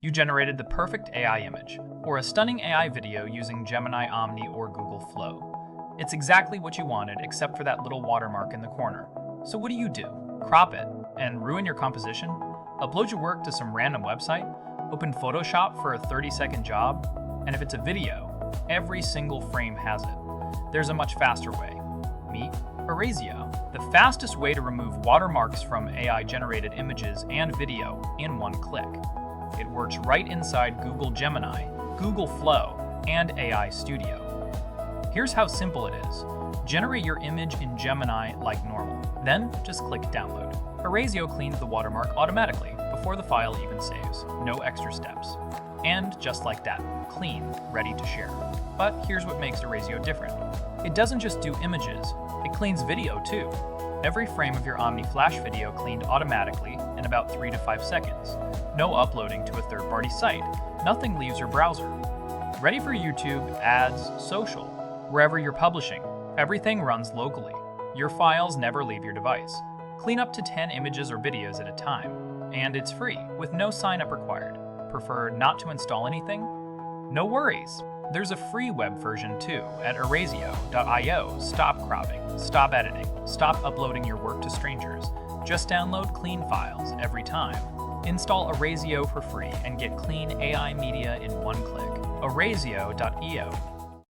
You generated the perfect AI image, or a stunning AI video using Gemini, Omni, or Google Flow. It's exactly what you wanted except for that little watermark in the corner. So what do? Crop it and ruin your composition? Upload your work to some random website? Open Photoshop for a 30-second job? And if it's a video, every single frame has it. There's a much faster way. Meet Erasio, the fastest way to remove watermarks from AI-generated images and video in one click. It works right inside Google Gemini, Google Flow, and AI Studio. Here's how simple it is. Generate your image in Gemini like normal. Then just click Download. Erasio cleans the watermark automatically before the file even saves. No extra steps. And just like that, clean, ready to share. But here's what makes Erasio different. It doesn't just do images, it cleans video too. Every frame of your Omni Flash video cleaned automatically in about 3 to 5 seconds. No uploading to a third-party site. Nothing leaves your browser. Ready for YouTube, ads, social. Wherever you're publishing, everything runs locally. Your files never leave your device. Clean up to 10 images or videos at a time. And it's free, with no sign-up required. Prefer not to install anything? No worries. There's a free web version too at erasio.io. Stop cropping, stop editing, stop uploading your work to strangers. Just download clean files every time. Install Erasio for free and get clean AI media in one click. erasio.io.